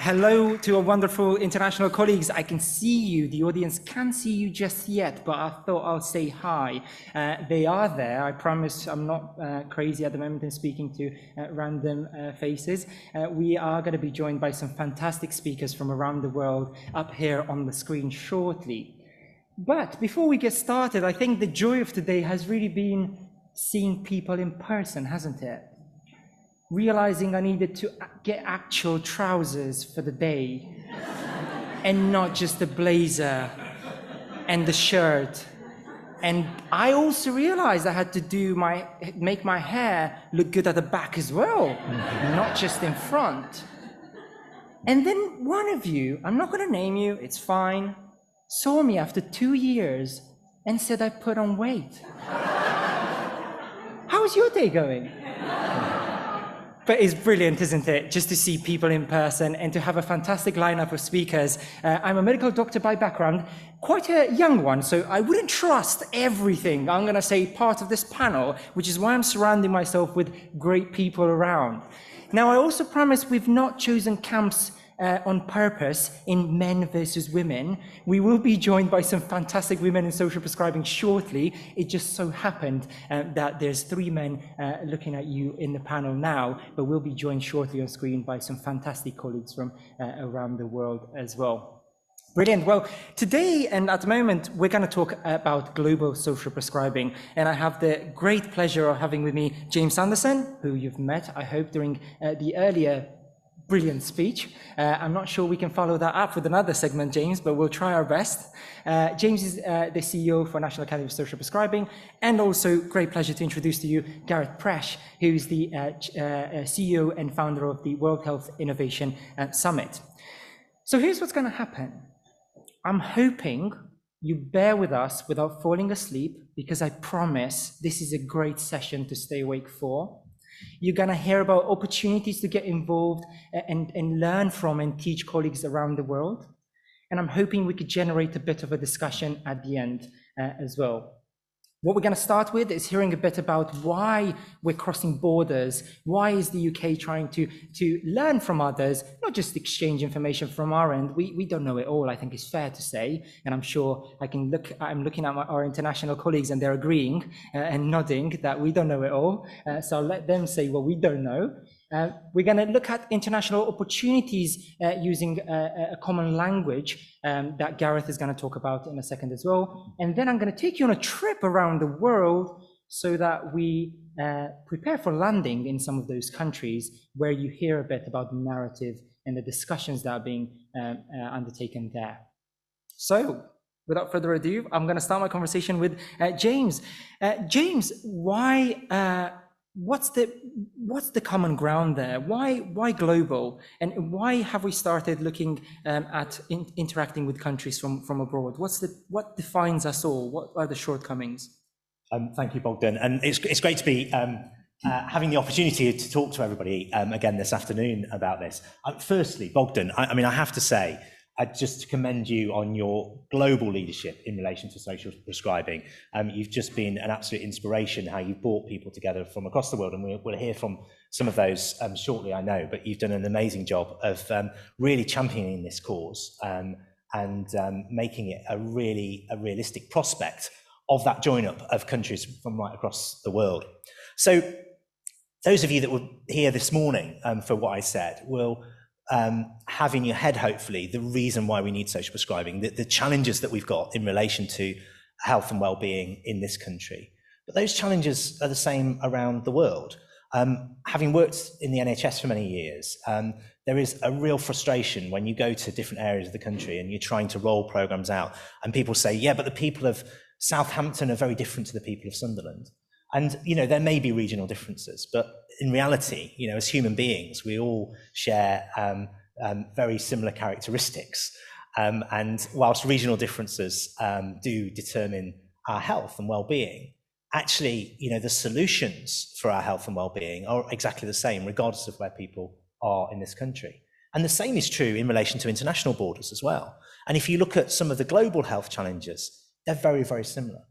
Hello to our wonderful international colleagues. I can see you. The audience can't see you just yet, but I thought I'll say hi. They are there. I promise I'm not crazy at the moment and speaking to random faces. We are going to be joined by some fantastic speakers from around the world up here on the screen shortly. But before we get started, I think the joy of today has really been seeing people in person, hasn't it? Realizing I needed to get actual trousers for the day and not just the blazer and the shirt. And I also realized I had to make my hair look good at the back as well, not just in front. And then one of you, I'm not going to name you, it's fine, saw me after 2 years and said I put on weight. How's your day going? But it's brilliant, isn't it, just to see people in person and to have a fantastic lineup of speakers. I'm a medical doctor by background, quite a young one, so I wouldn't trust everything I'm going to say part of this panel, which is why I'm surrounding myself with great people around. Now, I also promise we've not chosen camps on purpose in men versus women. We will be joined by some fantastic women in social prescribing shortly. It just so happened that there's 3 men looking at you in the panel now, but we'll be joined shortly on screen by some fantastic colleagues from around the world as well. Brilliant. Well, today and at the moment, we're going to talk about global social prescribing. And I have the great pleasure of having with me James Sanderson, who you've met, I hope, during the earlier brilliant speech. I'm not sure we can follow that up with another segment, James, but we'll try our best. James is the CEO for National Academy of Social Prescribing, and also great pleasure to introduce to you Gareth Presch, who's the CEO and founder of the World Health Innovation Summit. So here's what's going to happen. I'm hoping you bear with us without falling asleep, because I promise this is a great session to stay awake for. You're going to hear about opportunities to get involved and learn from and teach colleagues around the world. And I'm hoping we could generate a bit of a discussion at the end as well. What we're going to start with is hearing a bit about why we're crossing borders. Why is the UK trying to learn from others, not just exchange information from our end? We don't know it all, I think it's fair to say. And I'm sure I'm looking at our international colleagues and they're agreeing and nodding that we don't know it all. So I'll let them say what we don't know. We're going to look at international opportunities using a common language that Gareth is going to talk about in a second as well. And then I'm going to take you on a trip around the world so that we prepare for landing in some of those countries where you hear a bit about the narrative and the discussions that are being undertaken there. So, without further ado, I'm going to start my conversation with James. James, what's the common ground there? Why global? And why have we started looking at interacting with countries from abroad? What defines us all? What are the shortcomings? Thank you, Bogdan. And it's great to be having the opportunity to talk to everybody again this afternoon about this. Firstly, Bogdan, I have to say, just to commend you on your global leadership in relation to social prescribing. You've just been an absolute inspiration, how you've brought people together from across the world, and we'll hear from some of those shortly, I know, but you've done an amazing job of really championing this cause and making it a realistic prospect of that join-up of countries from right across the world. So those of you that were here this morning for what I said will have in your head, hopefully, the reason why we need social prescribing, the challenges that we've got in relation to health and well-being in this country. But those challenges are the same around the world. Having worked in the NHS for many years, there is a real frustration when you go to different areas of the country and you're trying to roll programs out, and people say, yeah, but the people of Southampton are very different to the people of Sunderland. And, there may be regional differences, but in reality, as human beings, we all share very similar characteristics. And whilst regional differences do determine our health and well-being, actually, the solutions for our health and well-being are exactly the same, regardless of where people are in this country. And the same is true in relation to international borders as well. And if you look at some of the global health challenges, they're very, very similar.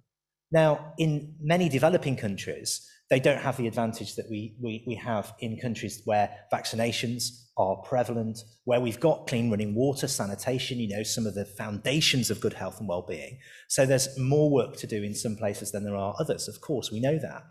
Now, in many developing countries, They don't have the advantage that we have in countries where vaccinations are prevalent, where we've got clean running water, sanitation, you know, some of the foundations of good health and well-being. So there's more work to do in some places than there are others, of course, we know that.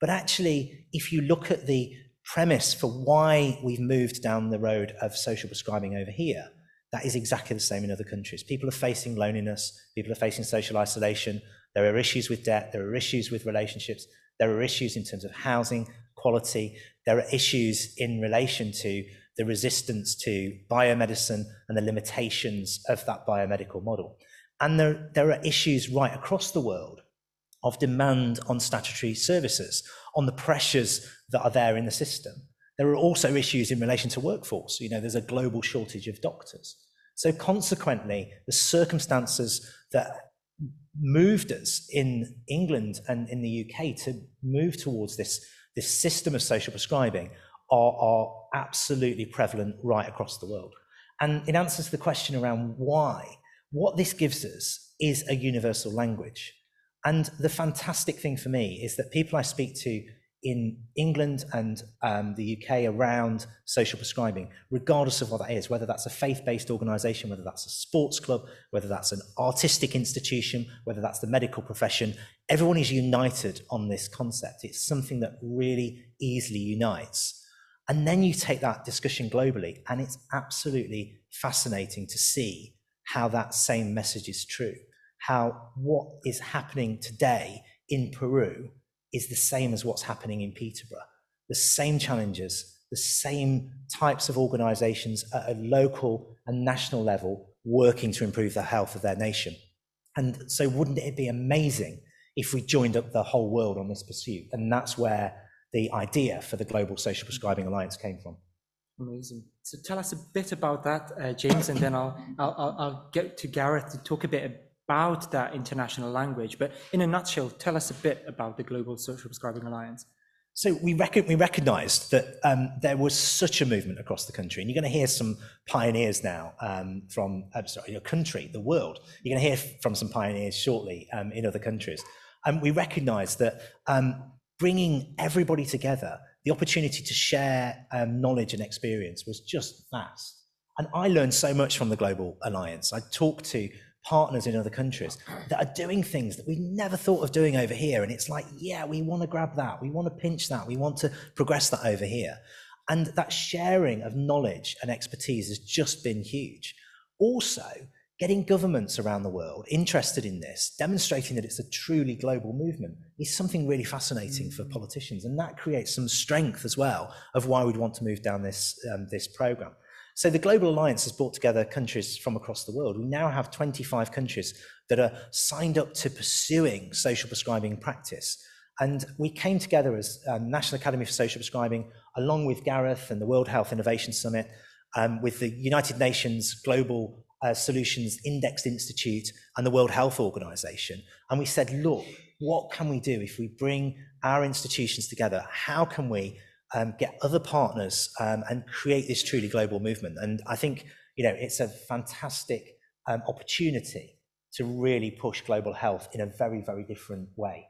But actually, if you look at the premise for why we've moved down the road of social prescribing over here, that is exactly the same in other countries. People are facing loneliness, people are facing social isolation, there are issues with debt, there are issues with relationships, there are issues in terms of housing, quality, there are issues in relation to the resistance to biomedicine and the limitations of that biomedical model. And there are issues right across the world of demand on statutory services, on the pressures that are there in the system. There are also issues in relation to workforce. You know, there's a global shortage of doctors. So consequently, the circumstances that moved us in England and in the UK to move towards this system of social prescribing are absolutely prevalent right across the world. And it answers the question around why. What this gives us is a universal language. And the fantastic thing for me is that people I speak to in England and the UK around social prescribing, regardless of what that is, whether that's a faith-based organisation, whether that's a sports club, whether that's an artistic institution, whether that's the medical profession, everyone is united on this concept. It's something that really easily unites. And then you take that discussion globally, and it's absolutely fascinating to see how that same message is true, how what is happening today in Peru is the same as what's happening in Peterborough. The same challenges, the same types of organisations at a local and national level working to improve the health of their nation. And so wouldn't it be amazing if we joined up the whole world on this pursuit? And that's where the idea for the Global Social Prescribing Alliance came from. Amazing. So tell us a bit about that, James, and then I'll get to Gareth to talk a bit about that international language. But in a nutshell, tell us a bit about the Global Social Prescribing Alliance. So we recognised that there was such a movement across the country, and you're going to hear some pioneers now from your country, the world. You're going to hear from some pioneers shortly in other countries. And we recognised that bringing everybody together, the opportunity to share knowledge and experience was just vast. And I learned so much from the Global Alliance. I talked to partners in other countries that are doing things that we never thought of doing over here. And it's like, yeah, we want to grab that. We want to pinch that. We want to progress that over here. And that sharing of knowledge and expertise has just been huge. Also, getting governments around the world interested in this, demonstrating that it's a truly global movement, is something really fascinating for politicians. And that creates some strength as well of why we'd want to move down this programme. So the Global Alliance has brought together countries from across the world. We now have 25 countries that are signed up to pursuing social prescribing practice. And we came together as National Academy for Social Prescribing, along with Gareth and the World Health Innovation Summit, with the United Nations Global Solutions Indexed Institute and the World Health Organization. And we said, look, what can we do if we bring our institutions together? How can we get other partners and create this truly global movement? And I think, you know, it's a fantastic opportunity to really push global health in a very, very different way.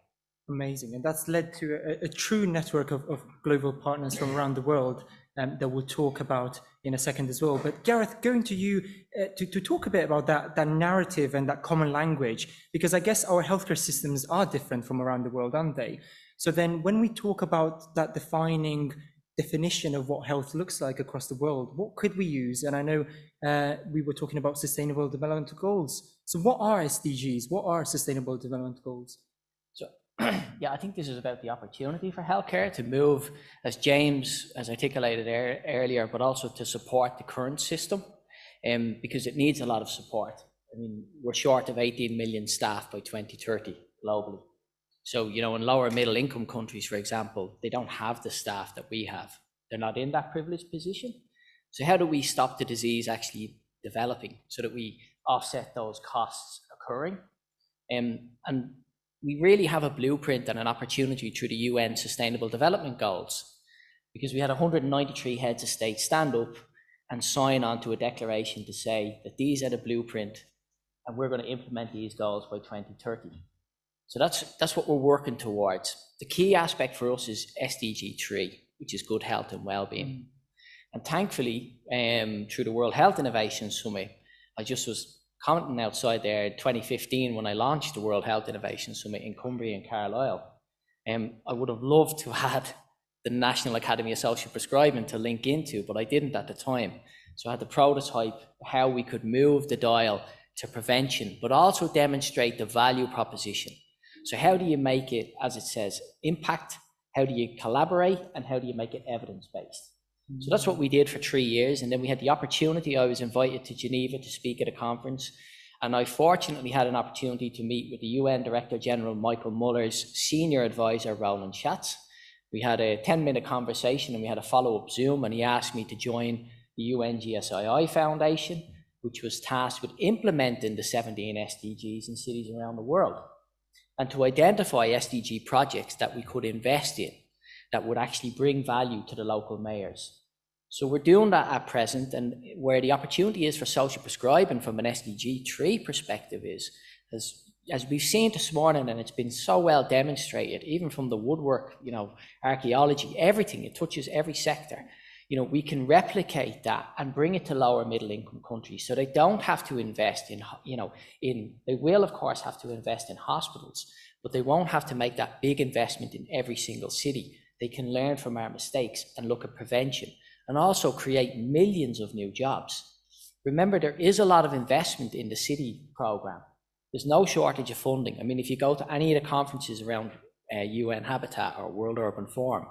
Amazing. And that's led to a true network of global partners from around the world that we'll talk about in a second as well. But Gareth, going to you to talk a bit about that narrative and that common language, because I guess our healthcare systems are different from around the world, aren't they? So then when we talk about that defining definition of what health looks like across the world, what could we use? And I know we were talking about Sustainable Development Goals. So what are SDGs? What are Sustainable Development Goals? So, yeah, I think this is about the opportunity for healthcare to move, as James has articulated earlier, but also to support the current system, because it needs a lot of support. I mean, we're short of 18 million staff by 2030 globally. So, you know, in lower middle income countries, for example, they don't have the staff that we have. They're not in that privileged position. So how do we stop the disease actually developing so that we offset those costs occurring? And we really have a blueprint and an opportunity through the UN Sustainable Development Goals, because we had 193 heads of state stand up and sign on to a declaration to say that these are the blueprint and we're going to implement these goals by 2030. So that's what we're working towards. The key aspect for us is SDG 3, which is good health and well-being. And thankfully, through the World Health Innovation Summit, I just was commenting outside there 2015 when I launched the World Health Innovation Summit in Cumbria and Carlisle. I would have loved to have had the National Academy of Social Prescribing to link into, but I didn't at the time. So I had to prototype how we could move the dial to prevention, but also demonstrate the value proposition. So how do you make it, as it says, impact? How do you collaborate? And how do you make it evidence-based? So that's what we did for 3 years. And then we had the opportunity, I was invited to Geneva to speak at a conference. And I fortunately had an opportunity to meet with the UN Director General Michael Muller's senior advisor, Roland Schatz. We had a 10-minute conversation and we had a follow-up Zoom, and he asked me to join the UN GSII Foundation, which was tasked with implementing the 17 SDGs in cities around the world, and to identify SDG projects that we could invest in that would actually bring value to the local mayors. So we're doing that at present, and where the opportunity is for social prescribing from an SDG 3 perspective is, as we've seen this morning, and it's been so well demonstrated, even from the woodwork, archaeology, everything, it touches every sector. We can replicate that and bring it to lower middle income countries, so they don't have to invest in, they will of course have to invest in hospitals, but they won't have to make that big investment in every single city. They can learn from our mistakes and look at prevention and also create millions of new jobs. Remember, there is a lot of investment in the city program. There's no shortage of funding. I mean, if you go to any of the conferences around UN Habitat or World Urban Forum,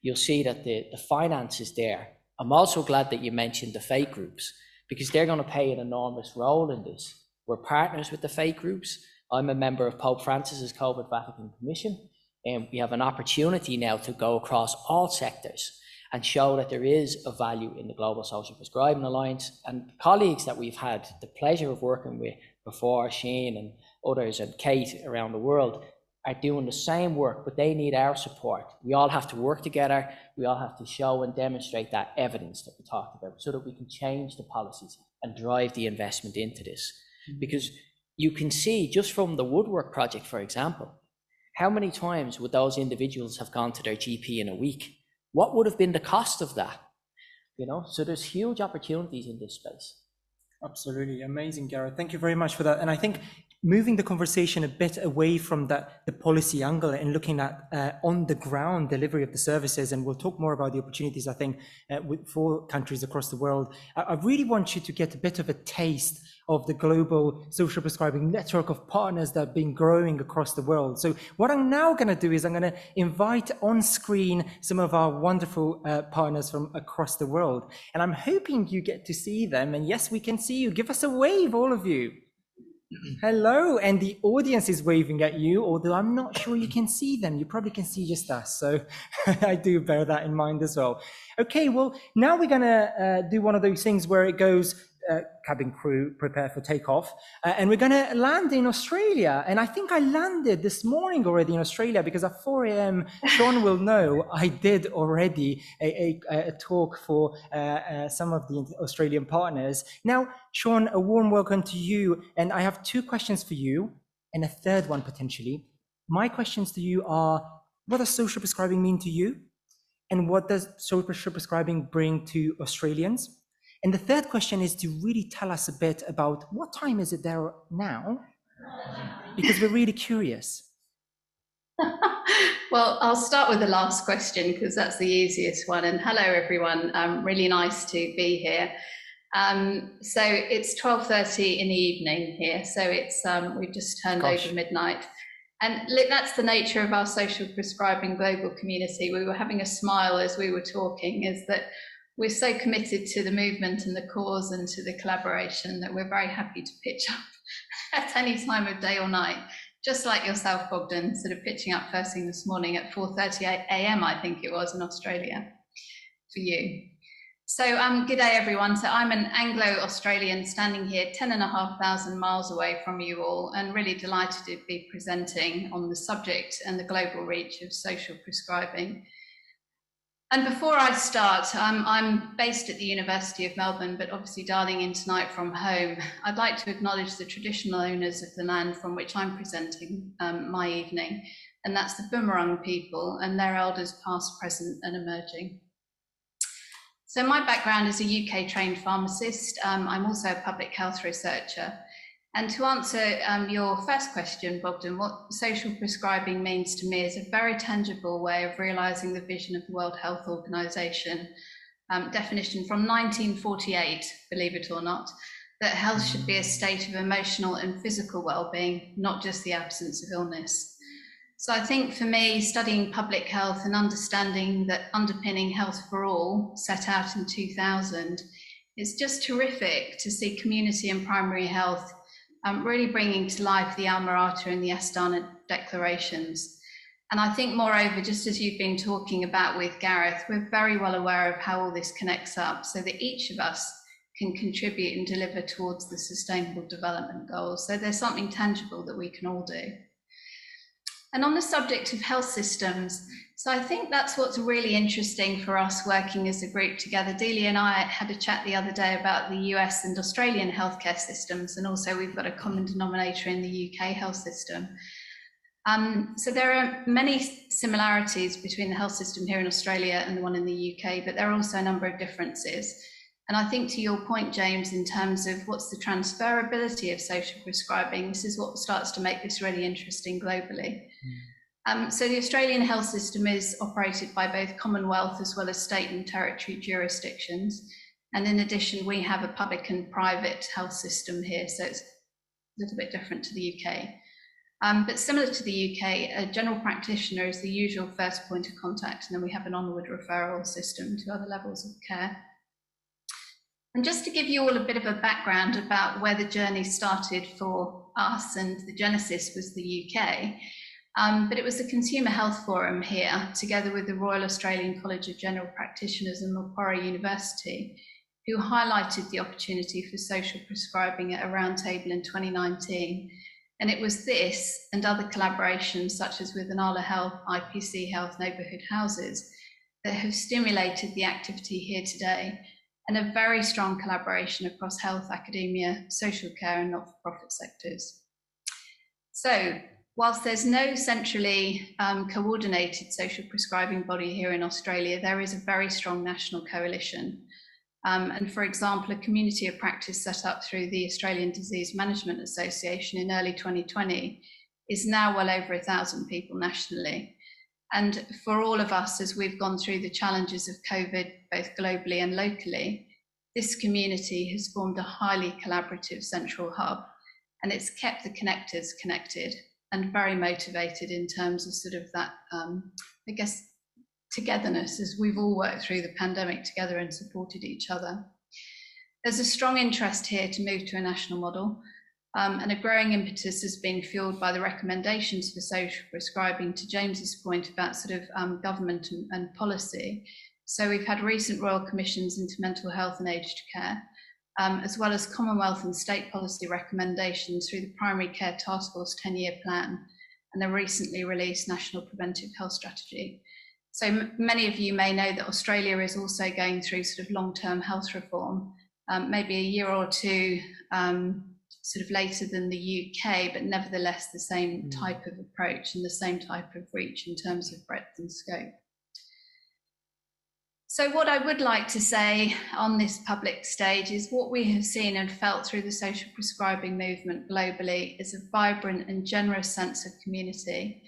you'll see that the finance is there. I'm also glad that you mentioned the faith groups, because they're going to play an enormous role in this. We're partners with the faith groups. I'm a member of Pope Francis's COVID Vatican Commission, and we have an opportunity now to go across all sectors and show that there is a value in the Global Social Prescribing Alliance. And colleagues that we've had the pleasure of working with before, Sian and others and Kate around the world, are doing the same work, but they need our support. We all have to work together. We all have to show and demonstrate that evidence that we talked about, so that we can change the policies and drive the investment into this. Because you can see just from the woodwork project, for example, how many times would those individuals have gone to their GP in a week? What would have been the cost of that? So there's huge opportunities in this space. Absolutely. Amazing, Gareth. Thank you very much for that. And I think moving the conversation a bit away from the policy angle and looking at on the ground delivery of the services, and we'll talk more about the opportunities, I think, for countries across the world. I really want you to get a bit of a taste of the global social prescribing network of partners that have been growing across the world. So what I'm now going to do is I'm going to invite on screen some of our wonderful partners from across the world. And I'm hoping you get to see them. And yes, we can see you. Give us a wave, all of you. Hello, and the audience is waving at you, although I'm not sure you can see them. You probably can see just us, so I do bear that in mind as well. Okay, well, now we're gonna do one of those things where it goes, cabin crew, prepare for takeoff, and we're gonna land in Australia. And I think I landed this morning already in Australia, because at 4 a.m, Sean will know I did already a talk for some of the Australian partners. Now, Sean, a warm welcome to you. And I have 2 questions for you, and a third one potentially. My questions to you are, what does social prescribing mean to you? And what does social prescribing bring to Australians? And the third question is to really tell us a bit about what time is it there now? Because we're really curious. Well, I'll start with the last question because that's the easiest one. And hello, everyone. Really nice to be here. So it's 12:30 in the evening here. So it's we've just turned over midnight. And look, that's the nature of our social prescribing global community. We were having a smile as we were talking, is that we're so committed to the movement and the cause and to the collaboration that we're very happy to pitch up at any time of day or night, just like yourself, Bogdan, sort of pitching up first thing this morning at 4:30 a.m, I think it was, in Australia for you. So good day, everyone. So I'm an Anglo-Australian standing here 10,500 miles away from you all, and really delighted to be presenting on the subject and the global reach of social prescribing. And before I start, I'm based at the University of Melbourne, but obviously dialing in tonight from home. I'd like to acknowledge the traditional owners of the land from which I'm presenting my evening, and that's the Boonwurrung people and their elders past, present and emerging. So my background is a UK trained pharmacist. I'm also a public health researcher. And to answer your first question, Bogdan, what social prescribing means to me is a very tangible way of realising the vision of the World Health Organization definition from 1948, believe it or not, that health should be a state of emotional and physical well-being, not just the absence of illness. So I think for me, studying public health and understanding that underpinning Health for All, set out in 2000, it's just terrific to see community and primary health really bringing to life the Alma Ata and the Astana declarations. And I think moreover, just as you've been talking about with Gareth, we're very well aware of how all this connects up so that each of us can contribute and deliver towards the Sustainable Development Goals. So there's something tangible that we can all do. And on the subject of health systems, so I think that's what's really interesting for us working as a group together. Delia and I had a chat the other day about the US and Australian healthcare systems, and also we've got a common denominator in the UK health system. So there are many similarities between the health system here in Australia and the one in the UK, but there are also a number of differences. And I think to your point, James, in terms of what's the transferability of social prescribing, this is what starts to make this really interesting globally. So the Australian health system is operated by both Commonwealth as well as state and territory jurisdictions. And in addition, we have a public and private health system here, so it's a little bit different to the UK. But similar to the UK, a general practitioner is the usual first point of contact, and then we have an onward referral system to other levels of care. And just to give you all a bit of a background about where the journey started for us, and the genesis was the UK, but it was the Consumer Health Forum here, together with the Royal Australian College of General Practitioners and Macquarie University, who highlighted the opportunity for social prescribing at a roundtable in 2019. And it was this and other collaborations, such as with Nala Health, IPC Health, Neighbourhood Houses, that have stimulated the activity here today, and a very strong collaboration across health, academia, social care and not-for-profit sectors. So, whilst there's no centrally coordinated social prescribing body here in Australia, there is a very strong national coalition. And for example, a community of practice set up through the Australian Disease Management Association in early 2020 is now well over 1,000 people nationally. And for all of us, as we've gone through the challenges of COVID, both globally and locally, this community has formed a highly collaborative central hub, and it's kept the connectors connected and very motivated in terms of sort of that, I guess, togetherness as we've all worked through the pandemic together and supported each other. There's a strong interest here to move to a national model, and a growing impetus has been fueled by the recommendations for social prescribing, to James's point about sort of government and policy. So we've had recent Royal Commissions into mental health and aged care, as well as Commonwealth and state policy recommendations through the Primary Care Task Force 10-year plan and the recently released National Preventive Health Strategy. So many of you may know that Australia is also going through sort of long-term health reform, maybe a year or two sort of later than the UK, but nevertheless the same type of approach and the same type of reach in terms of breadth and scope. So what I would like to say on this public stage is what we have seen and felt through the social prescribing movement globally is a vibrant and generous sense of community.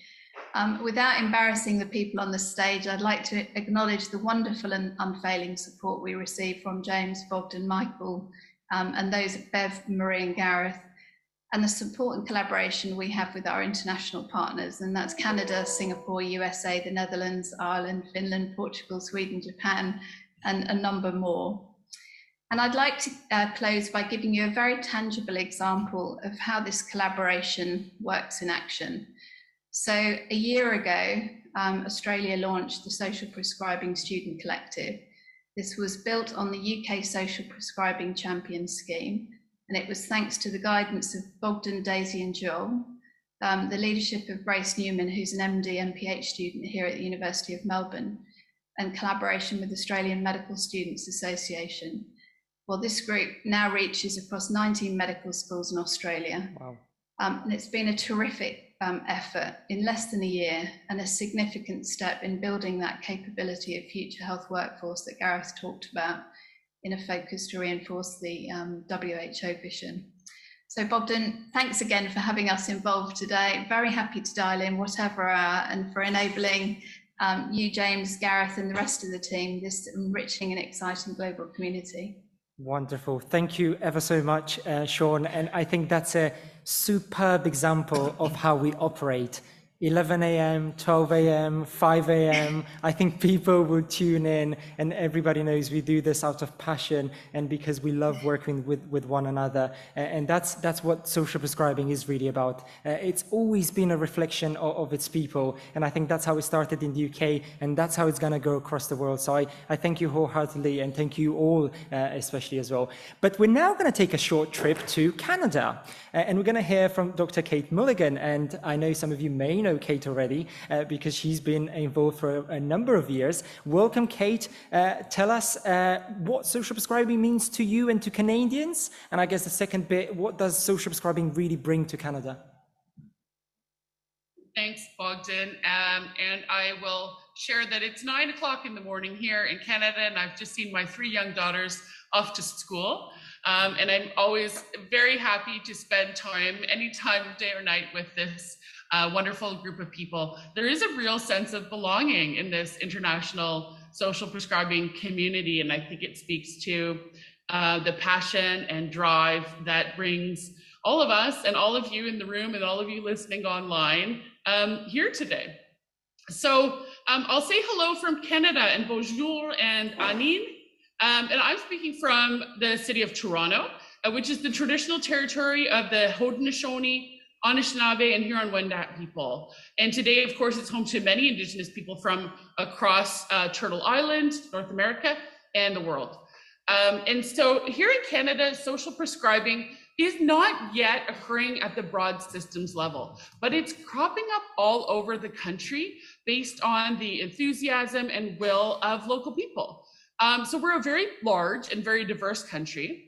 Without embarrassing the people on the stage, I'd like to acknowledge the wonderful and unfailing support we receive from James, Bogdan, Michael, and those at Bev, Marie and Gareth, and the support and collaboration we have with our international partners, and that's Canada, Singapore, USA, the Netherlands, Ireland, Finland, Portugal, Sweden, Japan, and a number more. And I'd like to close by giving you a very tangible example of how this collaboration works in action. So a year ago, Australia launched the Social Prescribing Student Collective. This was built on the UK Social Prescribing Champion Scheme, and it was thanks to the guidance of Bogdan, Daisy and Joel, the leadership of Grace Newman, who's an MD and PhD student here at the University of Melbourne, and collaboration with Australian Medical Students Association. Well, this group now reaches across 19 medical schools in Australia. Wow. And it's been a terrific effort in less than a year, and a significant step in building that capability of future health workforce that Gareth talked about, in a focus to reinforce the WHO vision. So Bogdan, thanks again for having us involved today. Very happy to dial in whatever hour, and for enabling you, James, Gareth, and the rest of the team, this enriching and exciting global community. Wonderful. Thank you ever so much, Sean. And I think that's a superb example of how we operate. 11 a.m., 12 a.m., 5 a.m. I think people will tune in, and everybody knows we do this out of passion and because we love working with one another. And that's what social prescribing is really about. It's always been a reflection of its people. And I think that's how it started in the UK, and that's how it's going to go across the world. So I thank you wholeheartedly, and thank you all especially as well. But we're now going to take a short trip to Canada. And we're going to hear from Dr. Kate Mulligan. And I know some of you may know Kate already because she's been involved for a number of years. Welcome, Kate. Tell us what social prescribing means to you and to Canadians. And I guess the second bit, what does social prescribing really bring to Canada? Thanks, Bogdan. And I will share that it's 9 o'clock in the morning here in Canada, and I've just seen my 3 young daughters off to school. And I'm always very happy to spend time, any time of day or night, with this wonderful group of people. There is a real sense of belonging in this international social prescribing community, and I think it speaks to the passion and drive that brings all of us and all of you in the room and all of you listening online here today. So I'll say hello from Canada, and bonjour and anin. And I'm speaking from the city of Toronto, which is the traditional territory of the Haudenosaunee, Anishinaabe, and Huron-Wendat people. And today, of course, it's home to many Indigenous people from across Turtle Island, North America, and the world. And so here in Canada, social prescribing is not yet occurring at the broad systems level, but it's cropping up all over the country based on the enthusiasm and will of local people. So we're a very large and very diverse country.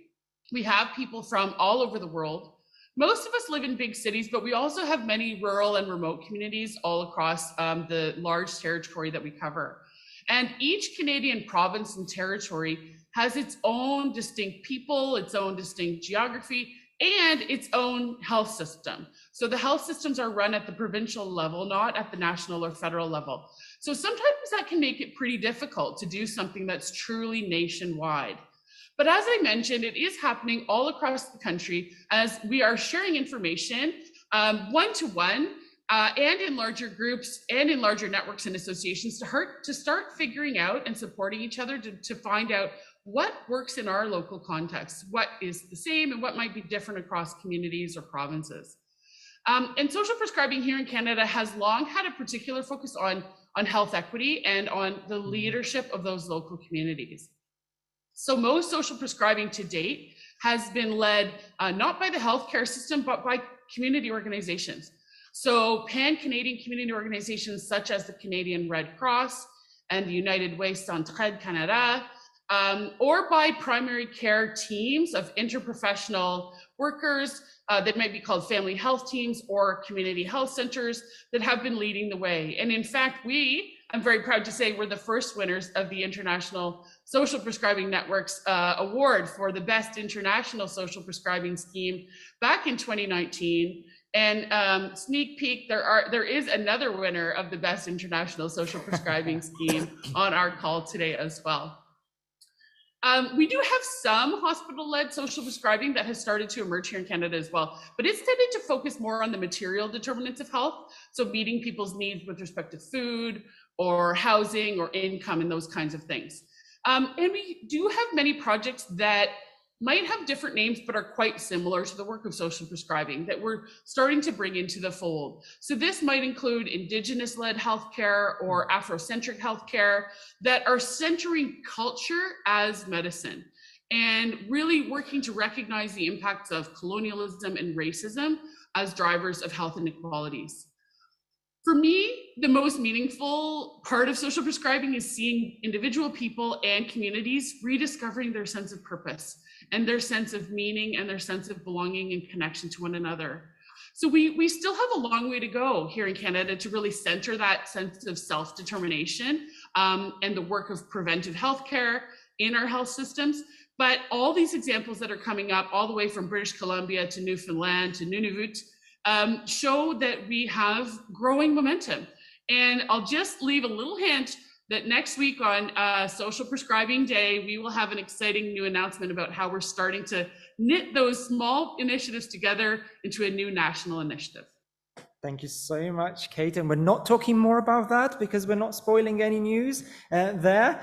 We have people from all over the world. Most of us live in big cities, but we also have many rural and remote communities all across the large territory that we cover. And each Canadian province and territory has its own distinct people, its own distinct geography, and its own health system. So the health systems are run at the provincial level, not at the national or federal level. So sometimes that can make it pretty difficult to do something that's truly nationwide. But as I mentioned, it is happening all across the country as we are sharing information one-to-one and in larger groups and in larger networks and associations to start figuring out and supporting each other to find out what works in our local context, what is the same and what might be different across communities or provinces. And social prescribing here in Canada has long had a particular focus on health equity and on the leadership of those local communities. So most social prescribing to date has been led not by the healthcare system, but by community organizations. So pan-Canadian community organizations such as the Canadian Red Cross and the United Way Centraide Canada, or by primary care teams of interprofessional workers that might be called family health teams or community health centers that have been leading the way. And in fact, I'm very proud to say, we're the first winners of the International Social Prescribing Network's award for the best international social prescribing scheme back in 2019. And sneak peek, there is another winner of the best international social prescribing scheme on our call today as well. We do have some hospital-led social prescribing that has started to emerge here in Canada as well, but it's tended to focus more on the material determinants of health, so meeting people's needs with respect to food or housing or income and those kinds of things. And we do have many projects that might have different names, but are quite similar to the work of social prescribing that we're starting to bring into the fold. So this might include Indigenous-led healthcare or Afrocentric healthcare that are centering culture as medicine and really working to recognize the impacts of colonialism and racism as drivers of health inequalities. For me, the most meaningful part of social prescribing is seeing individual people and communities rediscovering their sense of purpose and their sense of meaning and their sense of belonging and connection to one another. So we still have a long way to go here in Canada to really center that sense of self-determination and the work of preventive healthcare in our health systems. But all these examples that are coming up, all the way from British Columbia to Newfoundland to Nunavut, show that we have growing momentum. And I'll just leave a little hint that next week on Social Prescribing Day, we will have an exciting new announcement about how we're starting to knit those small initiatives together into a new national initiative. Thank you so much, Kate. And we're not talking more about that because we're not spoiling any news there.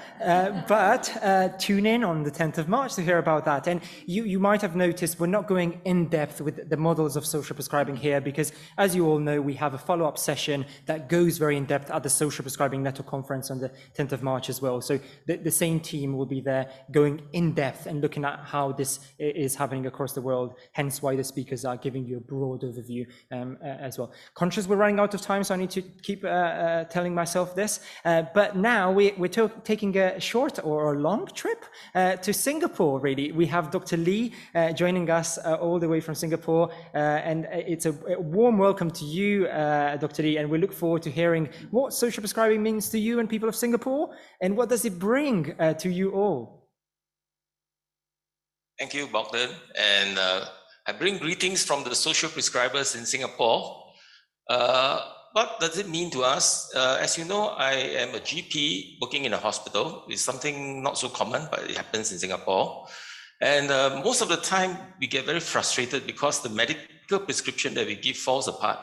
But tune in on the 10th of March to hear about that. And you might have noticed we're not going in depth with the models of social prescribing here because, as you all know, we have a follow-up session that goes very in depth at the Social Prescribing Network Conference on the 10th of March as well. So the same team will be there going in depth and looking at how this is happening across the world, hence why the speakers are giving you a broad overview as well. Conscious we're running out of time, so I need to keep telling myself this. But now we're taking a short or a long trip to Singapore, really. We have Dr. Lee joining us all the way from Singapore. And it's a warm welcome to you, Dr. Lee. And we look forward to hearing what social prescribing means to you and people of Singapore, and what does it bring to you all. Thank you, Bogdan. And I bring greetings from the social prescribers in Singapore. What does it mean to us? As you know, I am a GP working in a hospital. It's something not so common, but it happens in Singapore. And most of the time, we get very frustrated because the medical prescription that we give falls apart.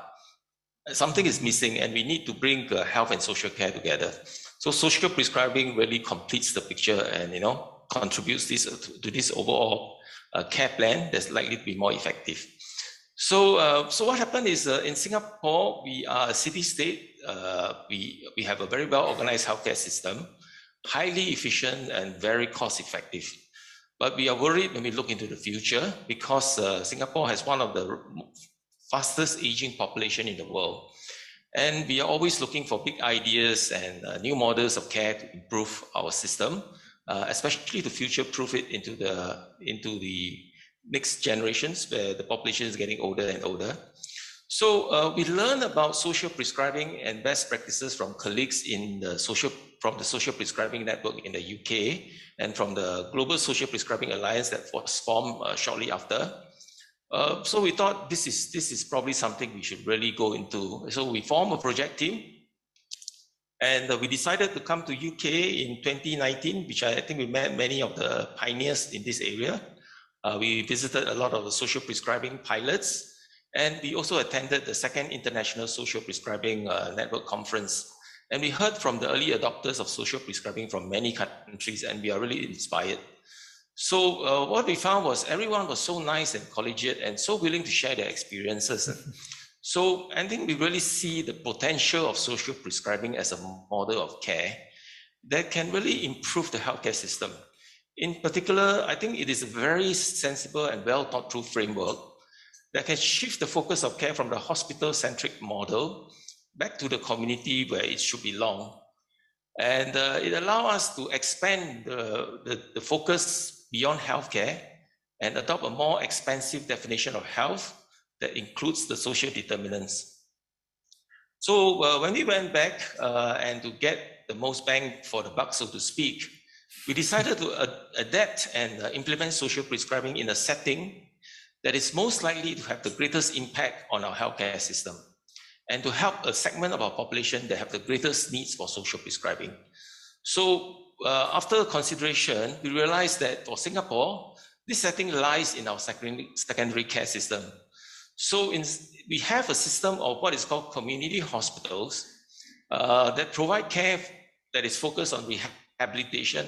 Something is missing, and we need to bring health and social care together. So social prescribing really completes the picture and, contributes to this overall care plan that's likely to be more effective. So what happened is in Singapore, we are a city-state. We have a very well-organized healthcare system, highly efficient and very cost-effective. But we are worried when we look into the future because Singapore has one of the fastest aging population in the world. And we are always looking for big ideas and new models of care to improve our system, especially to future-proof it into the next generations where the population is getting older and older. So we learn about social prescribing and best practices from colleagues from the Social Prescribing Network in the UK and from the Global Social Prescribing Alliance that was formed shortly after. So we thought this is probably something we should really go into. So we formed a project team, and we decided to come to UK in 2019, which I think we met many of the pioneers in this area. We visited a lot of the social prescribing pilots, and we also attended the second International Social Prescribing Network Conference. And we heard from the early adopters of social prescribing from many countries, and we are really inspired. So what we found was everyone was so nice and collegiate and so willing to share their experiences. So I think we really see the potential of social prescribing as a model of care that can really improve the healthcare system. In particular, I think it is a very sensible and well thought through framework that can shift the focus of care from the hospital-centric model back to the community where it should belong. And it allows us to expand the focus beyond healthcare and adopt a more expansive definition of health that includes the social determinants. So when we went back and to get the most bang for the buck, so to speak, we decided to adapt and implement social prescribing in a setting that is most likely to have the greatest impact on our healthcare system and to help a segment of our population that have the greatest needs for social prescribing. So after consideration, we realized that for Singapore, this setting lies in our secondary care system. So we have a system of what is called community hospitals that provide care that is focused on rehabilitation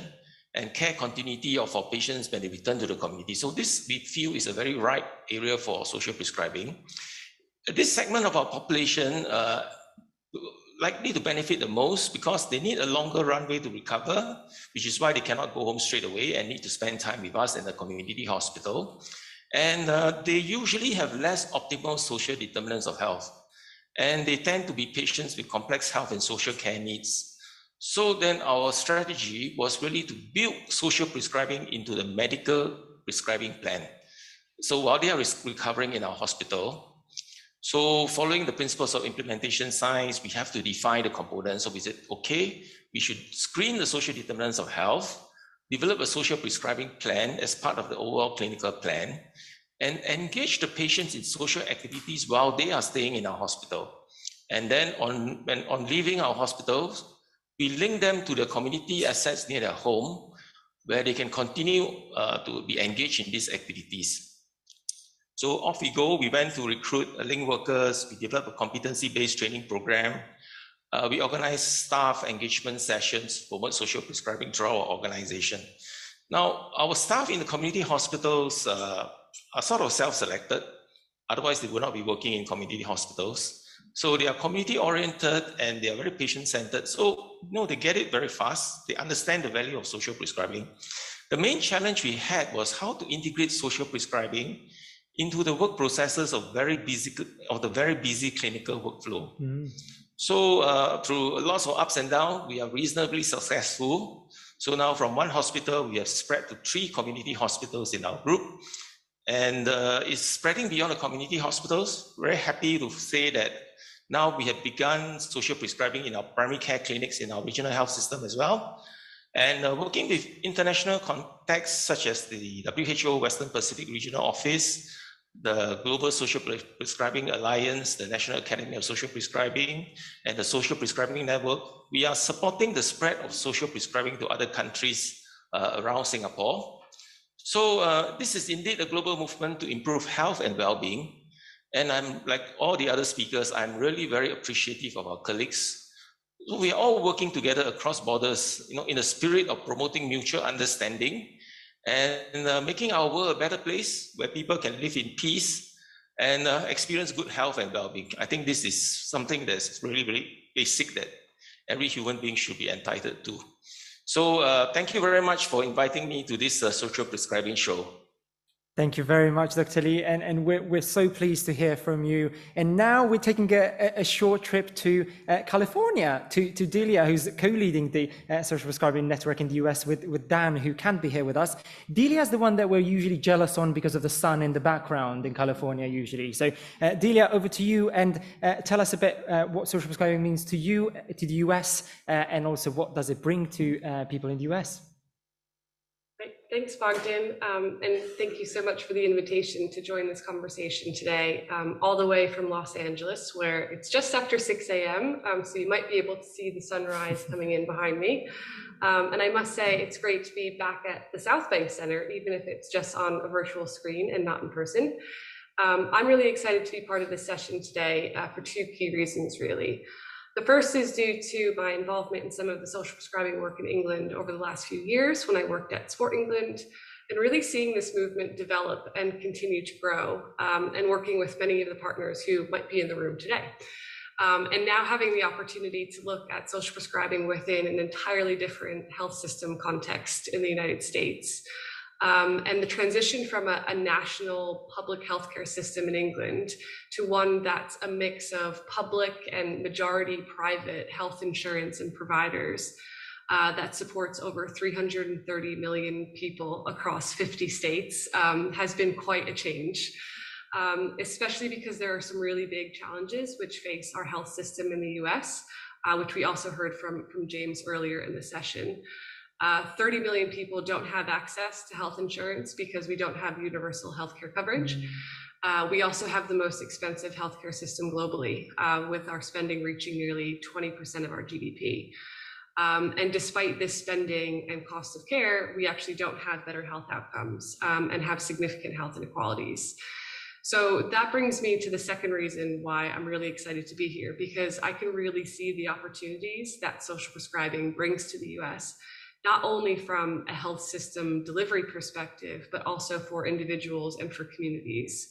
and care continuity of our patients when they return to the community. So this we feel is a very ripe area for social prescribing. This segment of our population likely to benefit the most because they need a longer runway to recover, which is why they cannot go home straight away and need to spend time with us in the community hospital. And they usually have less optimal social determinants of health. and they tend to be patients with complex health and social care needs. So then our strategy was really to build social prescribing into the medical prescribing plan. So while they are recovering in our hospital, so following the principles of implementation science, we have to define the components. So we said, okay, we should screen the social determinants of health, develop a social prescribing plan as part of the overall clinical plan, and engage the patients in social activities while they are staying in our hospital. And then on leaving our hospitals, we link them to the community assets near their home, where they can continue to be engaged in these activities. So off we go. We went to recruit link workers. We developed a competency-based training program. We organized staff engagement sessions to promote social prescribing through our organization. Now, our staff in the community hospitals are sort of self-selected. Otherwise, they would not be working in community hospitals. So they are community-oriented and they are very patient-centered. So, they get it very fast. They understand the value of social prescribing. The main challenge we had was how to integrate social prescribing into the work processes of the very busy clinical workflow. So through lots of ups and downs, we are reasonably successful. So now from one hospital, we have spread to 3 community hospitals in our group. And it's spreading beyond the community hospitals. Very happy to say that now we have begun social prescribing in our primary care clinics in our regional health system as well. And working with international contacts such as the WHO Western Pacific Regional Office, the Global Social Prescribing Alliance, the National Academy of Social Prescribing, and the Social Prescribing Network, we are supporting the spread of social prescribing to other countries around Singapore. So this is indeed a global movement to improve health and well-being. And I'm like all the other speakers, I'm really very appreciative of our colleagues. So we are all working together across borders, in the spirit of promoting mutual understanding and making our world a better place where people can live in peace and experience good health and well-being. I think this is something that's really, really basic that every human being should be entitled to. So thank you very much for inviting me to this social prescribing show. Thank you very much, Dr. Lee, and we're so pleased to hear from you. And now we're taking a short trip to California, to Dalla, who's co-leading the social prescribing network in the US with Dan, who can't be here with us. Dalla is the one that we're usually jealous on because of the sun in the background in California usually. So Dalla, over to you, and tell us a bit what social prescribing means to you, to the US, and also what does it bring to people in the US. Thanks, Bogdan, and thank you so much for the invitation to join this conversation today, all the way from Los Angeles, where it's just after 6 a.m., so you might be able to see the sunrise coming in behind me. And I must say, it's great to be back at the Southbank Centre, even if it's just on a virtual screen and not in person. I'm really excited to be part of this session today for 2 key reasons, really. The first is due to my involvement in some of the social prescribing work in England over the last few years when I worked at Sport England, and really seeing this movement develop and continue to grow, and working with many of the partners who might be in the room today. And now having the opportunity to look at social prescribing within an entirely different health system context in the United States. And the transition from a national public healthcare system in England to one that's a mix of public and majority private health insurance and providers that supports over 330 million people across 50 states has been quite a change, especially because there are some really big challenges which face our health system in the US, which we also heard from James earlier in the session. 30 million people don't have access to health insurance because we don't have universal healthcare coverage. We also have the most expensive healthcare system globally, with our spending reaching nearly 20% of our GDP. And despite this spending and cost of care, we actually don't have better health outcomes and have significant health inequalities. So that brings me to the second reason why I'm really excited to be here, because I can really see the opportunities that social prescribing brings to the US, not only from a health system delivery perspective, but also for individuals and for communities.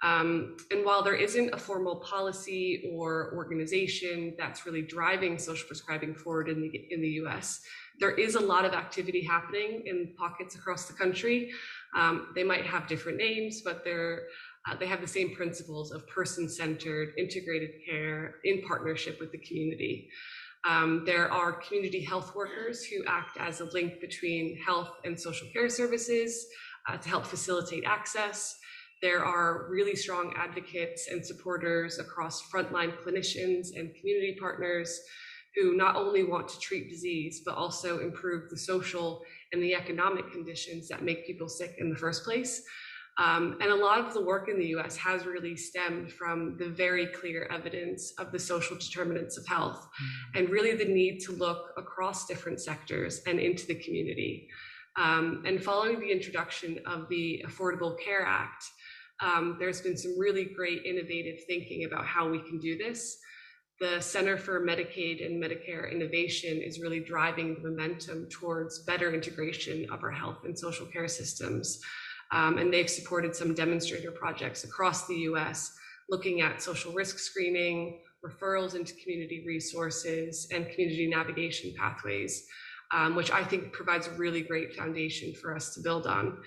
And while there isn't a formal policy or organization that's really driving social prescribing forward in the US, there is a lot of activity happening in pockets across the country. They might have different names, but they're They have the same principles of person-centered, integrated care in partnership with the community. There are community health workers who act as a link between health and social care services to help facilitate access. There are really strong advocates and supporters across frontline clinicians and community partners who not only want to treat disease, but also improve the social and the economic conditions that make people sick in the first place. And a lot of the work in the US has really stemmed from the very clear evidence of the social determinants of health, and really the need to look across different sectors and into the community. And following the introduction of the Affordable Care Act, there's been some really great innovative thinking about how we can do this. The Center for Medicaid and Medicare Innovation is really driving the momentum towards better integration of our health and social care systems. And they've supported some demonstrator projects across the US, looking at social risk screening, referrals into community resources, and community navigation pathways, which I think provides a really great foundation for us to build on.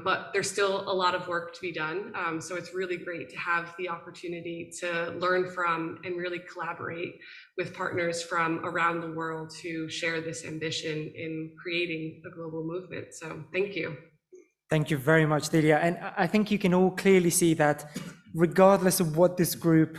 But there's still a lot of work to be done. So it's really great to have the opportunity to learn from and really collaborate with partners from around the world who share this ambition in creating a global movement. So thank you. Thank you very much, Delia. And I think you can all clearly see that regardless of what this group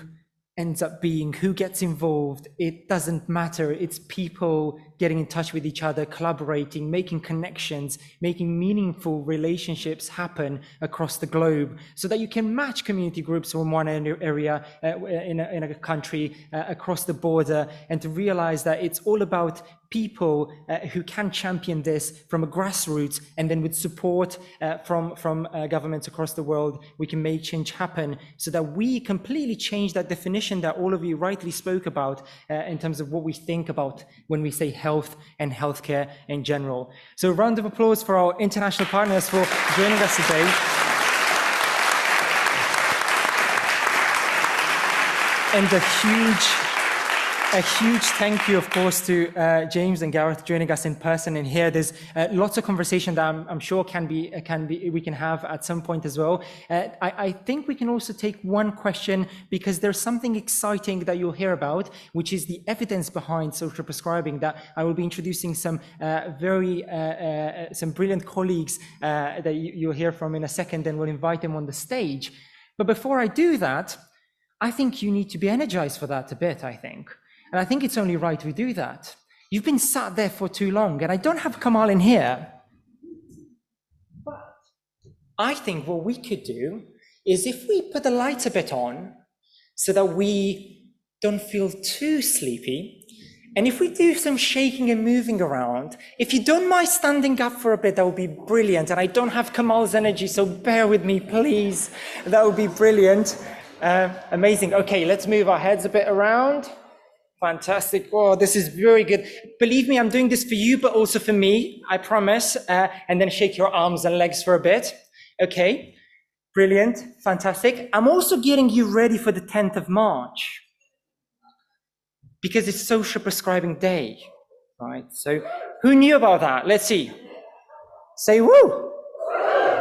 ends up being, who gets involved, it doesn't matter. It's people getting in touch with each other, collaborating, making connections, making meaningful relationships happen across the globe, so that you can match community groups from one area in a country across the border, and to realize that it's all about people who can champion this from a grassroots, and then with support from governments across the world, we can make change happen, so that we completely change that definition that all of you rightly spoke about in terms of what we think about when we say health and healthcare in general. So a round of applause for our international partners for joining us today. And a huge thank you, of course, to James and Gareth joining us in person and here. There's lots of conversation that I'm sure we can have at some point as well. I think we can also take one question, because there's something exciting that you'll hear about, which is the evidence behind social prescribing, that I will be introducing some some brilliant colleagues that you'll hear from in a second, and we'll invite them on the stage. But before I do that, I think you need to be energized for that a bit, I think. And I think it's only right we do that. You've been sat there for too long, and I don't have Kamal in here. But I think what we could do is, if we put the lights a bit on so that we don't feel too sleepy, and if we do some shaking and moving around, if you don't mind standing up for a bit, that would be brilliant. And I don't have Kamal's energy, so bear with me, please. That would be brilliant. Amazing. Okay, let's move our heads a bit around. Fantastic. Oh, this is very good. Believe me, I'm doing this for you, but also for me, I promise. And then shake your arms and legs for a bit. Okay, brilliant, fantastic. I'm also getting you ready for the 10th of March, because it's Social Prescribing Day, right? So who knew about that? Let's see. Say woo.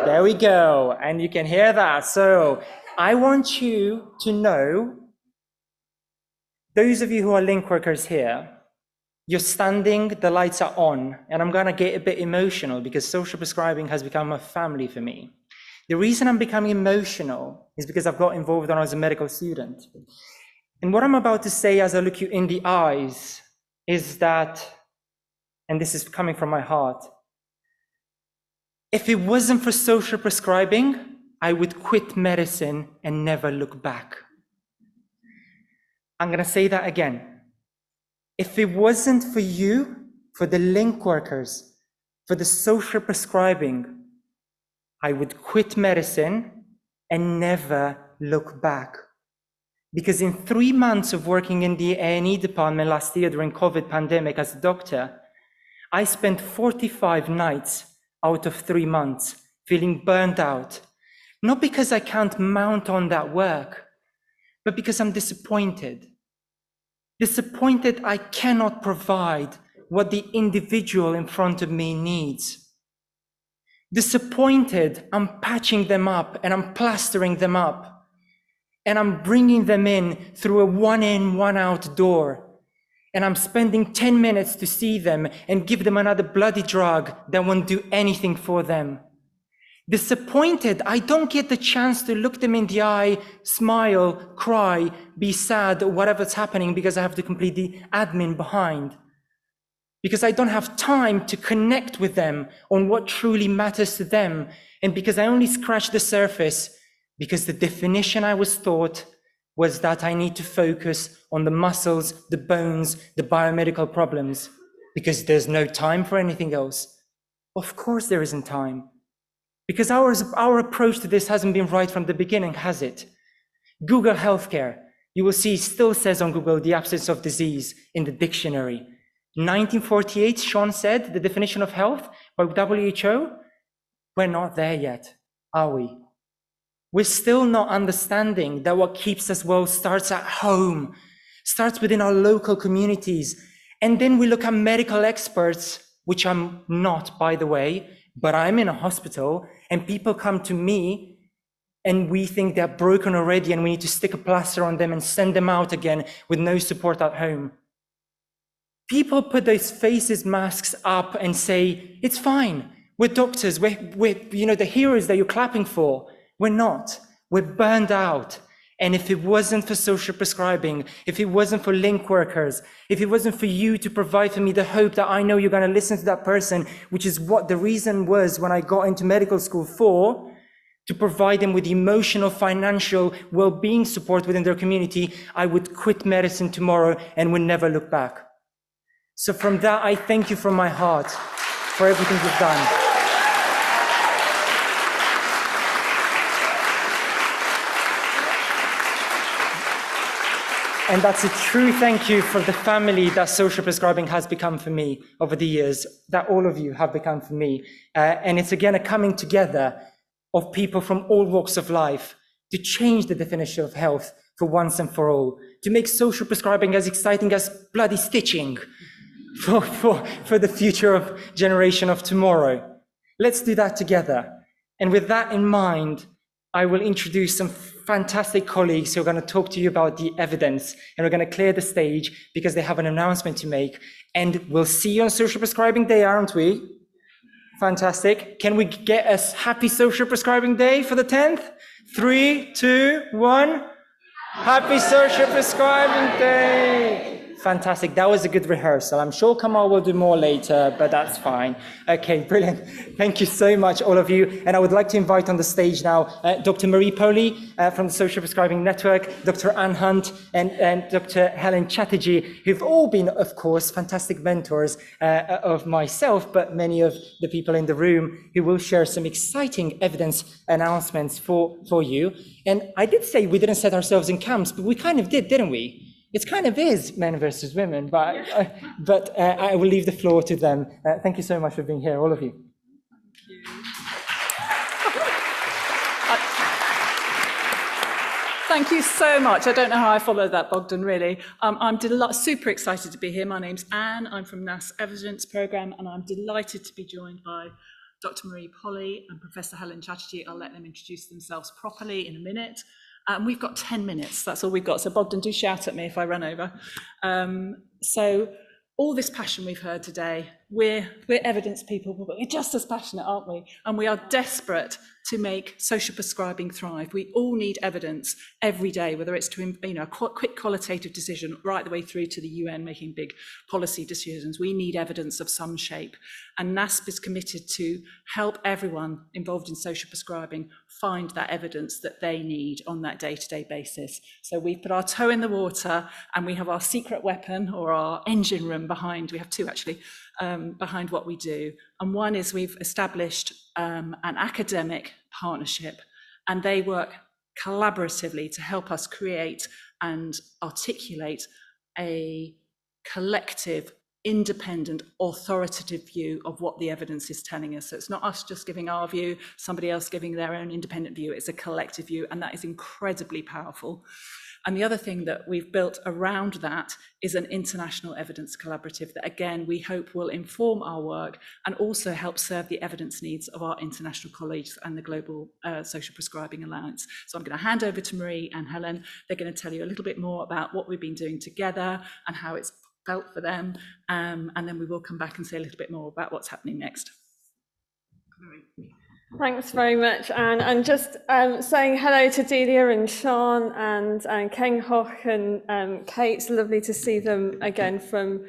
There we go. And you can hear that. So I want you to know, those of you who are link workers here, you're standing, the lights are on, and I'm gonna get a bit emotional because social prescribing has become a family for me. The reason I'm becoming emotional is because I've got involved when I was a medical student. And what I'm about to say as I look you in the eyes is that, and this is coming from my heart, if it wasn't for social prescribing, I would quit medicine and never look back. I'm gonna say that again. If it wasn't for you, for the link workers, for the social prescribing, I would quit medicine and never look back. Because in 3 months of working in the A&E department last year during COVID pandemic as a doctor, I spent 45 nights out of 3 months feeling burnt out. Not because I can't mount on that work, but because I'm disappointed. Disappointed I cannot provide what the individual in front of me needs. Disappointed, I'm patching them up and I'm plastering them up. And I'm bringing them in through a 1 in, 1 out door. And I'm spending 10 minutes to see them and give them another bloody drug that won't do anything for them. Disappointed, I don't get the chance to look them in the eye, smile, cry, be sad, or whatever's happening because I have to complete the admin behind. Because I don't have time to connect with them on what truly matters to them. And because I only scratch the surface, because the definition I was taught was that I need to focus on the muscles, the bones, the biomedical problems, because there's no time for anything else. Of course there isn't time. Because our approach to this hasn't been right from the beginning, has it? Google healthcare, you will see, still says on Google the absence of disease in the dictionary. 1948, Sean said, the definition of health by WHO, we're not there yet, are we? We're still not understanding that what keeps us well starts at home, starts within our local communities. And then we look at medical experts, which I'm not, by the way, but I'm in a hospital and people come to me and we think they're broken already and we need to stick a plaster on them and send them out again with no support at home. People put those faces masks up and say, it's fine. We're doctors. We're the heroes that you're clapping for. We're not. We're burned out. And if it wasn't for social prescribing, if it wasn't for link workers, if it wasn't for you to provide for me the hope that I know you're going to listen to that person, which is what the reason was when I got into medical school for, to provide them with emotional, financial, well-being support within their community, I would quit medicine tomorrow and would never look back. So from that, I thank you from my heart for everything you've done. And that's a true thank you for the family that social prescribing has become for me over the years, that all of you have become for me. And it's again a coming together of people from all walks of life to change the definition of health for once and for all, to make social prescribing as exciting as bloody stitching for the future of generation of tomorrow. Let's do that together. And with that in mind, I will introduce some fantastic colleagues who are going to talk to you about the evidence, and we're going to clear the stage because they have an announcement to make. And we'll see you on Social Prescribing Day, aren't we? Fantastic. Can we get a happy Social Prescribing Day for the 10th? 3, 2, 1. Happy Social Prescribing Day. Fantastic. That was a good rehearsal. I'm sure Kamal will do more later, but that's fine. Okay, brilliant. Thank you so much, all of you. And I would like to invite on the stage now Dr. Marie Polley from the Social Prescribing Network, Dr. Anne Hunt, and Dr. Helen Chatterjee, who've all been, of course, fantastic mentors of myself, but many of the people in the room who will share some exciting evidence announcements for you. And I did say we didn't set ourselves in camps, but we kind of did, didn't we? It kind of is men versus women, but I will leave the floor to them. Thank you so much for being here, all of you. Thank you so much. I don't know how I followed that, Bogdan, really. I'm super excited to be here. My name's Anne. I'm from NASP Evidence Programme, and I'm delighted to be joined by Dr. Marie Polley and Professor Helen Chatterjee. I'll let them introduce themselves properly in a minute. We've got 10 minutes, that's all we've got. So Bogdan, do shout at me if I run over. So all this passion we've heard today, we're evidence people, but we're just as passionate, aren't we? And we are desperate to make social prescribing thrive. We all need evidence every day, whether it's to, a quick qualitative decision right the way through to the UN making big policy decisions. We need evidence of some shape. And NASP is committed to help everyone involved in social prescribing find that evidence that they need on that day-to-day basis. So we've put our toe in the water and we have our secret weapon or our engine room behind. We have two actually. Behind what we do. And one is we've established an academic partnership, and they work collaboratively to help us create and articulate a collective independent, authoritative view of what the evidence is telling us. So it's not us just giving our view, somebody else giving their own independent view. It's a collective view, and that is incredibly powerful. And the other thing that we've built around that is an international evidence collaborative that, again, we hope will inform our work and also help serve the evidence needs of our international colleagues and the Global Social Prescribing Alliance. So I'm going to hand over to Marie and Helen. They're going to tell you a little bit more about what we've been doing together and how it's felt for them. And then we will come back and say a little bit more about what's happening next. Thanks very much, Anne. And just saying hello to Delia and Sian and Kheng, Hock and Kate. It's lovely to see them again from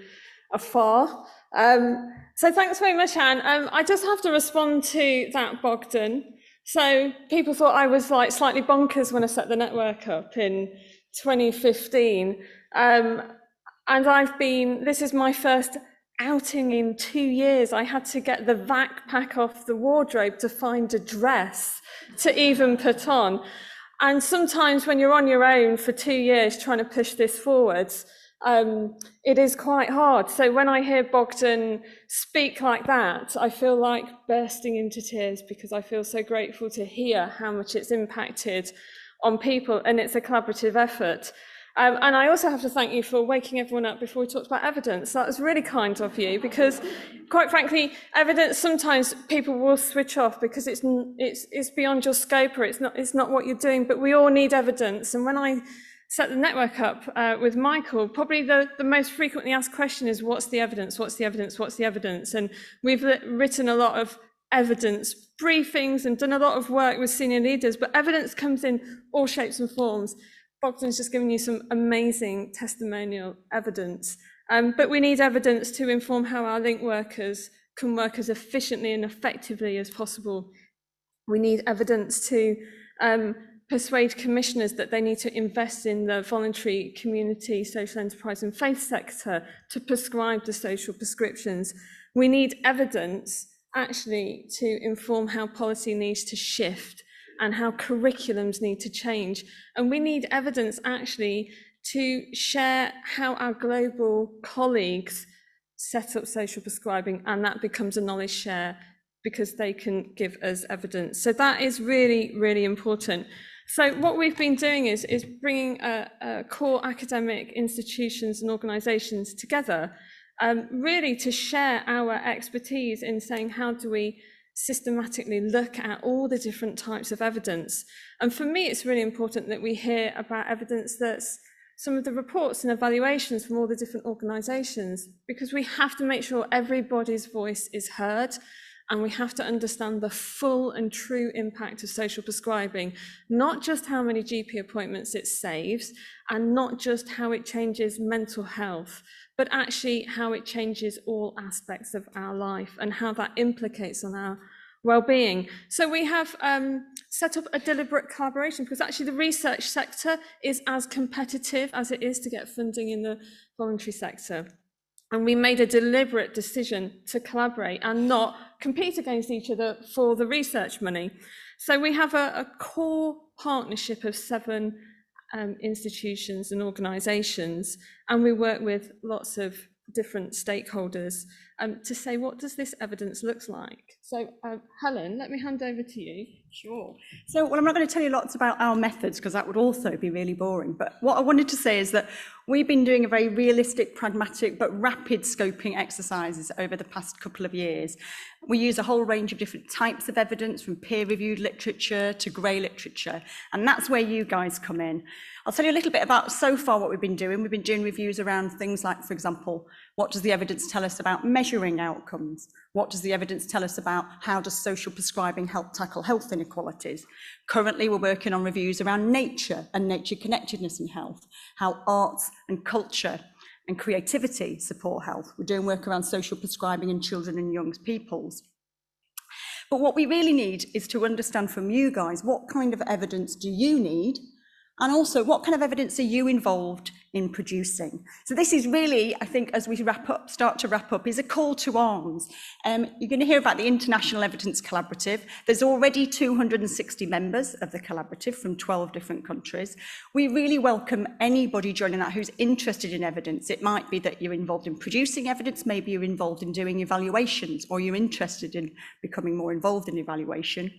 afar. So thanks very much, Anne. I just have to respond to that, Bogdan. So people thought I was like slightly bonkers when I set the network up in 2015. And this is my first outing in 2 years. I had to get the backpack off the wardrobe to find a dress to even put on. And sometimes when you're on your own for 2 years trying to push this forwards, it is quite hard. So when I hear Bogdan speak like that, I feel like bursting into tears because I feel so grateful to hear how much it's impacted on people, and it's a collaborative effort. And I also have to thank you for waking everyone up before we talked about evidence. That was really kind of you, because quite frankly, evidence, sometimes people will switch off because it's beyond your scope, or it's not what you're doing, but we all need evidence. And when I set the network up with Michael, probably the most frequently asked question is, what's the evidence? What's the evidence? What's the evidence? And we've written a lot of evidence briefings and done a lot of work with senior leaders, but evidence comes in all shapes and forms. Bogdan's just given you some amazing testimonial evidence, but we need evidence to inform how our link workers can work as efficiently and effectively as possible. We need evidence to persuade commissioners that they need to invest in the voluntary community, social enterprise and faith sector to prescribe the social prescriptions. We need evidence actually to inform how policy needs to shift and how curriculums need to change. And we need evidence actually to share how our global colleagues set up social prescribing, and that becomes a knowledge share because they can give us evidence. So that is really, really important. So what we've been doing is bringing core academic institutions and organisations together, really to share our expertise in saying, how do we systematically look at all the different types of evidence? And for me, it's really important that we hear about evidence that's some of the reports and evaluations from all the different organisations, because we have to make sure everybody's voice is heard, and we have to understand the full and true impact of social prescribing, not just how many GP appointments it saves, and not just how it changes mental health, but actually how it changes all aspects of our life and how that implicates on our well-being. So we have set up a deliberate collaboration, because actually the research sector is as competitive as it is to get funding in the voluntary sector. And we made a deliberate decision to collaborate and not compete against each other for the research money. So we have a core partnership of 7 institutions and organisations, and we work with lots of different stakeholders to say, what does this evidence look like? So Helen, let me hand over to you. Sure. So, well, I'm not going to tell you lots about our methods because that would also be really boring. But what I wanted to say is that we've been doing a very realistic, pragmatic, but rapid scoping exercises over the past couple of years. We use a whole range of different types of evidence, from peer-reviewed literature to grey literature, and that's where you guys come in. I'll tell you a little bit about so far what we've been doing. We've been doing reviews around things like, for example, what does the evidence tell us about measuring outcomes? What does the evidence tell us about how does social prescribing help tackle health inequalities? Currently, we're working on reviews around nature and nature connectedness in health, how arts and culture and creativity support health. We're doing work around social prescribing in children and young peoples. But what we really need is to understand from you guys, what kind of evidence do you need? And also, what kind of evidence are you involved in producing. So this is really, I think, as we start to wrap up, is a call to arms. You're going to hear about the International Evidence Collaborative. There's already 260 members of the collaborative from 12 different countries. We really welcome anybody joining that who's interested in evidence. It might be that you're involved in producing evidence, maybe you're involved in doing evaluations, or you're interested in becoming more involved in evaluation,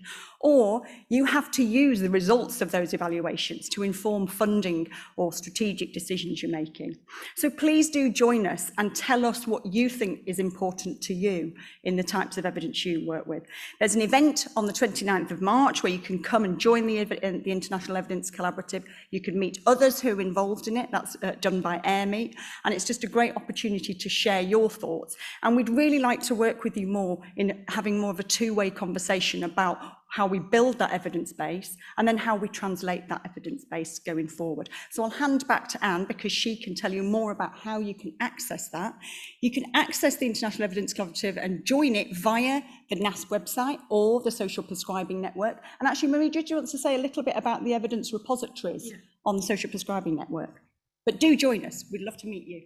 or you have to use the results of those evaluations to inform funding or strategic decisions you're making. So please do join us and tell us what you think is important to you in the types of evidence you work with. There's an event on the 29th of March where you can come and join the International Evidence Collaborative. You can meet others who are involved in it. That's done by AirMeet, and it's just a great opportunity to share your thoughts. And we'd really like to work with you more in having more of a two-way conversation about how we build that evidence base and then how we translate that evidence base going forward. So I'll hand back to Anne because she can tell you more about how you can access that. You can access the International Evidence Collaborative and join it via the NASP website or the Social Prescribing Network. And actually, Marie, did you want to say a little bit about the evidence repositories on the Social Prescribing Network? But do join us. We'd love to meet you.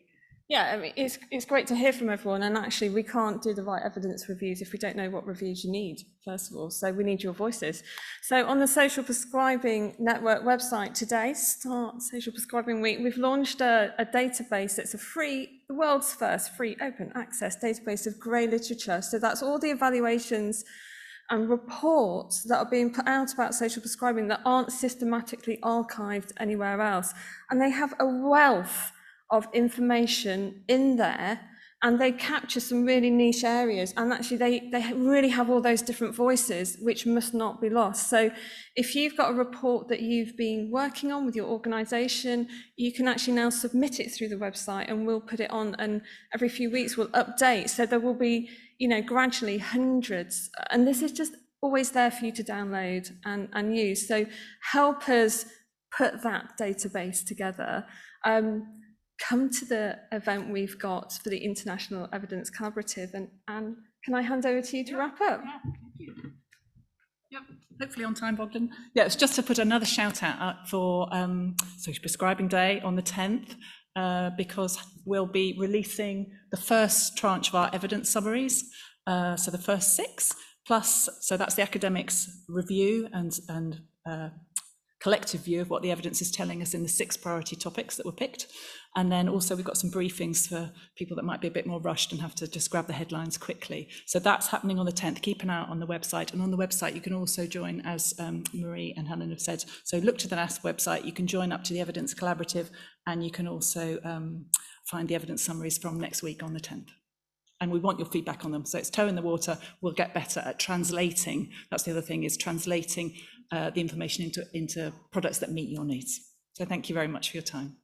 Yeah, I mean, it's great to hear from everyone, and actually we can't do the right evidence reviews if we don't know what reviews you need, first of all, so we need your voices. So on the Social Prescribing Network website today, Start Social Prescribing Week, we've launched a database. It's a free, the world's first free open access database of grey literature. So that's all the evaluations and reports that are being put out about social prescribing that aren't systematically archived anywhere else. And they have a wealth of information in there, and they capture some really niche areas, and actually they really have all those different voices which must not be lost. So if you've got a report that you've been working on with your organisation, you can actually now submit it through the website and we'll put it on, and every few weeks we'll update. So there will be, you know, gradually hundreds, and this is just always there for you to download and use. So help us put that database together. Come to the event we've got for the International Evidence Collaborative, and can I hand over to you to wrap up? Yep, hopefully on time, Bogdan. Yeah, it's just to put another shout out for Social Prescribing Day on the 10th, because we'll be releasing the first tranche of our evidence summaries, so the first 6, plus, so that's the academics review and collective view of what the evidence is telling us in the 6 priority topics that were picked. And then also we've got some briefings for people that might be a bit more rushed and have to just grab the headlines quickly. So that's happening on the 10th. Keep an eye out on the website. And on the website, you can also join, as Marie and Helen have said. So look to the NASP website. You can join up to the Evidence Collaborative, and you can also find the evidence summaries from next week on the 10th. And we want your feedback on them. So it's toe in the water. We'll get better at translating. That's the other thing, is translating the information into products that meet your needs. So thank you very much for your time.